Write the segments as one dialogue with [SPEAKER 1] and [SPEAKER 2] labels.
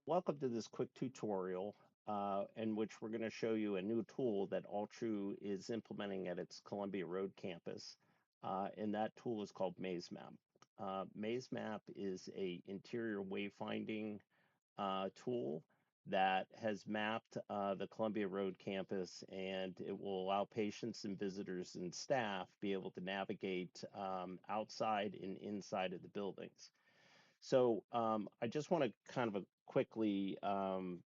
[SPEAKER 1] Welcome to this quick tutorial in which we're going to show you a new tool that Altru is implementing at its Columbia Road campus. And that tool is called MazeMap. MazeMap is a interior wayfinding tool that has mapped the Columbia Road campus, and it will allow patients and visitors and staff be able to navigate outside and inside of the buildings. So I just want to kind of quickly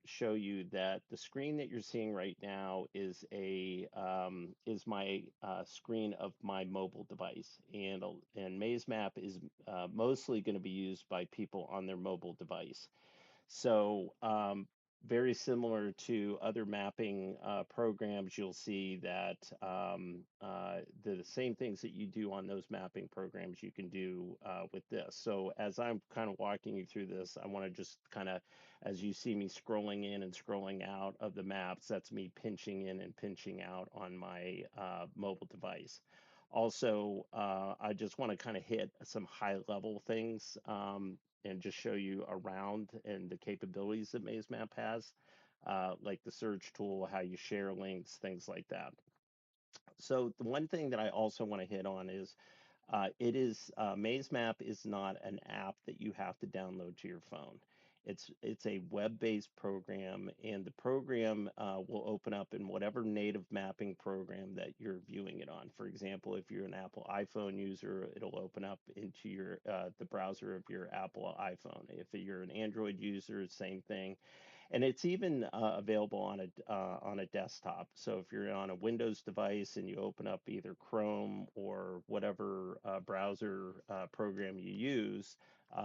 [SPEAKER 1] show you that the screen that you're seeing right now is my screen of my mobile device, and MazeMap is mostly going to be used by people on their mobile device. So very similar to other mapping programs, you'll see that the same things that you do on those mapping programs you can do with this. So as I'm kind of walking you through this, I want to just kind of, as you see me scrolling in and scrolling out of the maps, that's me pinching in and pinching out on my mobile device. Also, I just want to kind of hit some high level things and just show you around and the capabilities that MazeMap has, like the search tool, how you share links, things like that. So the one thing that I also want to hit on is MazeMap is not an app that you have to download to your phone. It's a web-based program, and the program will open up in whatever native mapping program that you're viewing it on. For example, if you're an Apple iPhone user, it'll open up into your the browser of your Apple iPhone. If you're an Android user, same thing, and it's even available on a desktop. So if you're on a Windows device and you open up either Chrome or whatever browser program you use,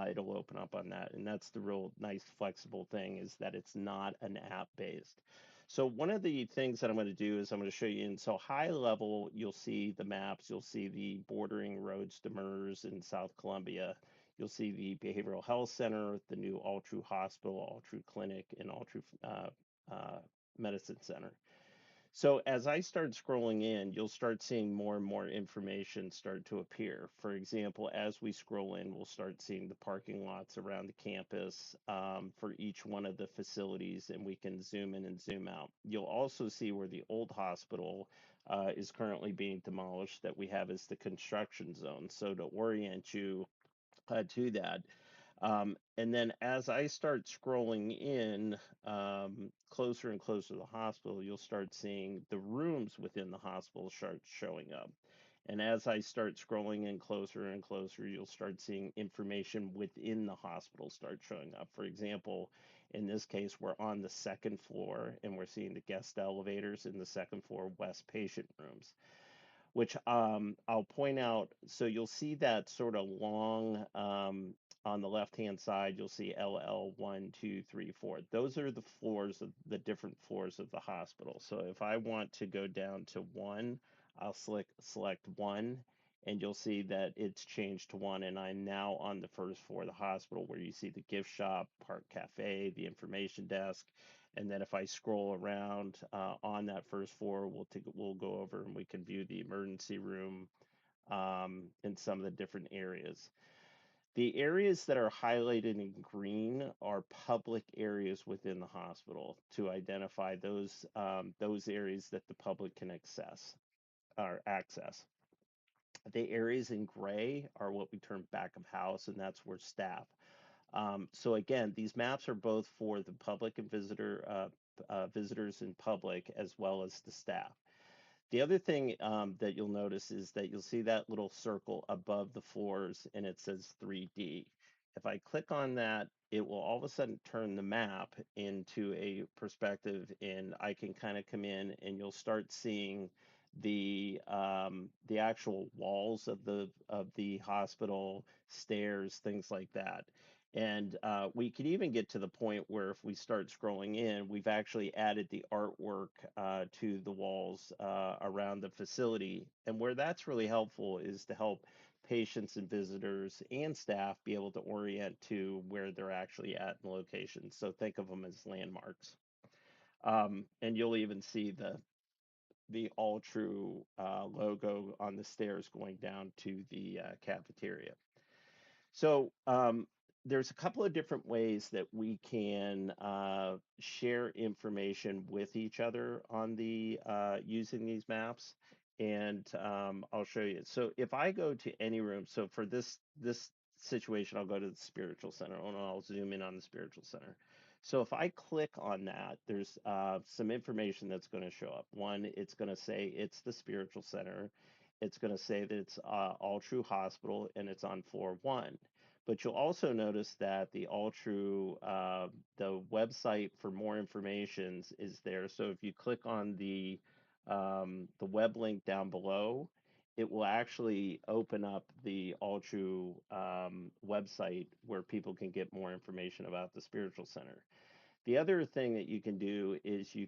[SPEAKER 1] it'll open up on that. And that's the real nice flexible thing, is that it's not an app based. So one of the things that I'm going to do is I'm going to show you in so high level, you'll see the maps, you'll see the bordering roads to MERS in South Columbia. You'll see the Behavioral Health Center, the new Altru Hospital, Altru Clinic, and Altru Medicine Center. So as I start scrolling in, you'll start seeing more and more information start to appear. For example, as we scroll in, we'll start seeing the parking lots around the campus for each one of the facilities, and we can zoom in and zoom out. You'll also see where the old hospital is currently being demolished, that we have as the construction zone. So to orient you to that. And then as I start scrolling in closer and closer to the hospital, you'll start seeing the rooms within the hospital start showing up. And as I start scrolling in closer and closer, you'll start seeing information within the hospital start showing up. For example, in this case, we're on the second floor and we're seeing the guest elevators in the second floor west patient rooms, which I'll point out. So you'll see that sort of long on the left-hand side, you'll see LL 1, 2, 3, 4. Those are the floors of the different floors of the hospital. So if I want to go down to 1, I'll select 1, and you'll see that it's changed to 1, and I'm now on the first floor of the hospital, where you see the gift shop, park cafe, the information desk. And then if I scroll around on that first floor, we'll go over and we can view the emergency room in some of the different areas. The areas that are highlighted in green are public areas within the hospital, to identify those areas that the public can access or access. The areas in gray are what we term back of house, and that's where staff. So again, these maps are both for the public and visitors in public, as well as the staff. The other thing that you'll notice is that you'll see that little circle above the floors, and it says 3D. If I click on that, it will all of a sudden turn the map into a perspective, and I can kind of come in and you'll start seeing the actual walls of the hospital, stairs, things like that. And we could even get to the point where, if we start scrolling in, we've actually added the artwork to the walls around the facility. And where that's really helpful is to help patients and visitors and staff be able to orient to where they're actually at in location. So think of them as landmarks. And you'll even see the Altru logo on the stairs going down to the cafeteria. So there's a couple of different ways that we can share information with each other on the using these maps, and I'll show you. So if I go to any room, so for this situation, I'll go to the spiritual center, and I'll zoom in on the spiritual center. So if I click on that, there's some information that's going to show up. One, it's going to say it's the spiritual center. It's going to say that it's Altru Hospital and it's on floor 1. But you'll also notice that the Altru, the website for more information is there. So if you click on the web link down below, it will actually open up the Altru website where people can get more information about the spiritual center. The other thing that you can do is you'll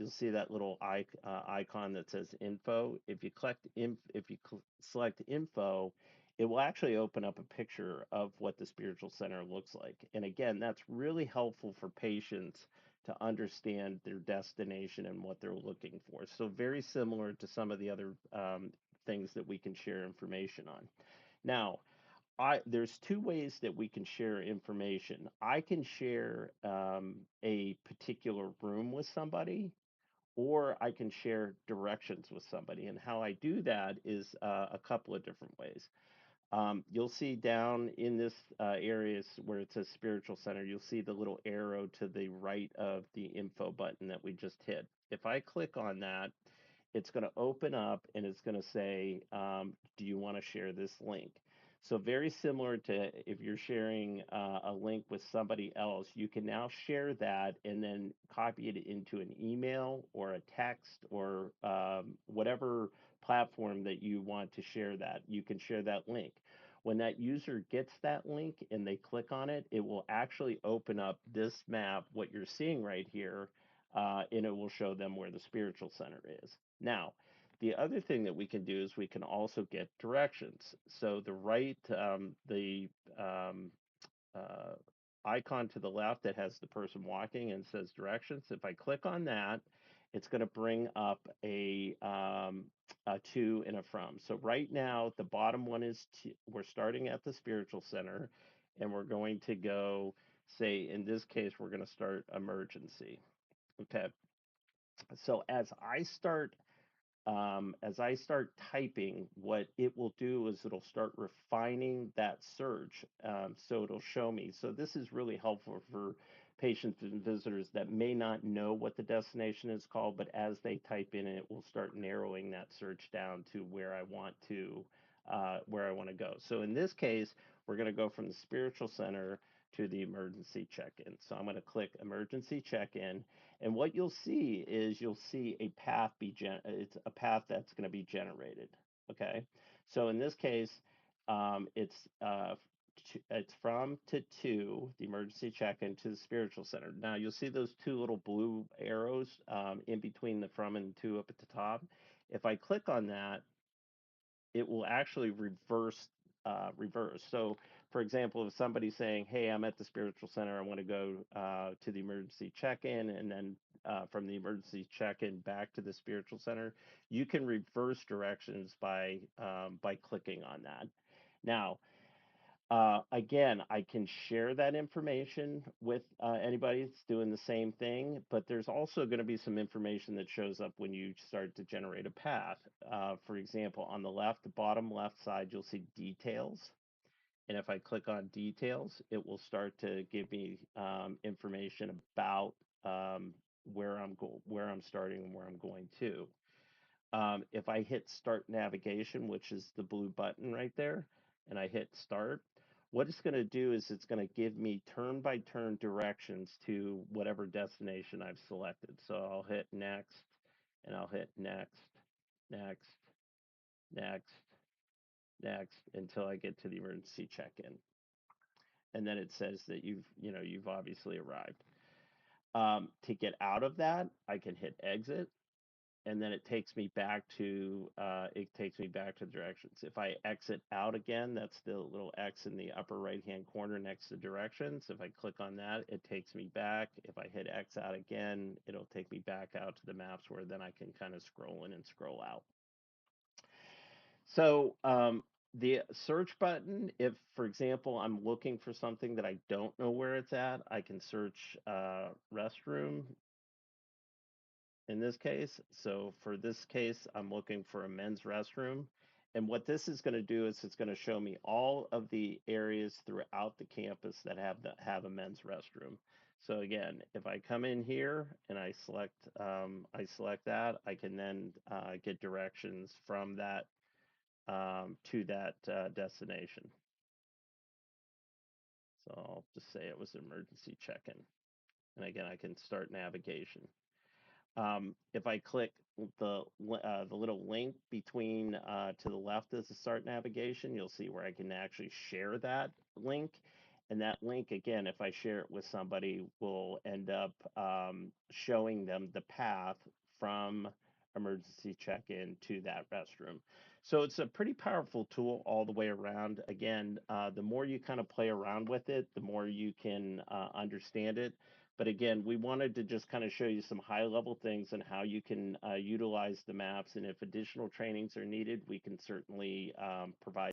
[SPEAKER 1] see that little icon that says info. If you select info, it will actually open up a picture of what the spiritual center looks like. And again, that's really helpful for patients to understand their destination and what they're looking for. So very similar to some of the other things that we can share information on. Now, there's two ways that we can share information. I can share a particular room with somebody, or I can share directions with somebody. And how I do that is a couple of different ways. You'll see down in this area where it says spiritual center, you'll see the little arrow to the right of the info button that we just hit. If I click on that, it's going to open up and it's going to say, do you want to share this link? So very similar to if you're sharing a link with somebody else, you can now share that and then copy it into an email or a text or whatever platform that you want to share that. You can share that link. When that user gets that link and they click on it, it will actually open up this map, what you're seeing right here, and it will show them where the spiritual center is. Now, the other thing that we can do is we can also get directions. So the um, uh, icon to the left that has the person walking and says directions. If I click on that, it's going to bring up a to and a from. So right now, the bottom one is we're starting at the spiritual center, and we're going to go, say, in this case, we're going to start emergency. Okay. So as I start typing, what it will do is it'll start refining that search. So it'll show me. So this is really helpful for patients and visitors that may not know what the destination is called, but as they type in it will start narrowing that search down to where I want to go. So in this case, we're going to go from the spiritual center to the emergency check-in. So I'm going to click emergency check-in, and what you'll see is you'll see a path it's a path that's going to be generated. Okay, so in this case, it's from to the emergency check-in to the spiritual center. Now you'll see those two little blue arrows in between the from and to up at the top. If I click on that, it will actually reverse. So, for example, if somebody's saying, "Hey, I'm at the spiritual center. I want to go to the emergency check-in, and then from the emergency check-in back to the spiritual center," you can reverse directions by clicking on that. Now, again, I can share that information with anybody that's doing the same thing, but there's also going to be some information that shows up when you start to generate a path. For example, on the left, the bottom left side, you'll see details. And if I click on details, it will start to give me information about where I'm starting and where I'm going to. If I hit start navigation, which is the blue button right there, and I hit start, what it's going to do is it's going to give me turn by turn directions to whatever destination I've selected. So I'll hit next, and I'll hit next, next, next, next, until I get to the emergency check-in. And then it says that you've obviously arrived. To get out of that, I can hit exit, and then it takes me back to the directions. If I exit out again, that's the little X in the upper right hand corner next to directions. If I click on that, it takes me back. If I hit X out again, it'll take me back out to the maps where then I can kind of scroll in and scroll out. So The search button, if, for example, I'm looking for something that I don't know where it's at, I can search restroom in this case. So for this case, I'm looking for a men's restroom. And what this is going to do is it's going to show me all of the areas throughout the campus that have a men's restroom. So again, if I come in here and I select that, I can then get directions from that to that destination. So I'll just say it was emergency check-in. And again, I can start navigation. If I click the little link between to the left as the start navigation, you'll see where I can actually share that link. And that link, again, if I share it with somebody, will end up showing them the path from emergency check-in to that restroom. So it's a pretty powerful tool all the way around. Again, the more you kind of play around with it, the more you can understand it. But again, we wanted to just kind of show you some high level things and how you can utilize the maps. And if additional trainings are needed, we can certainly provide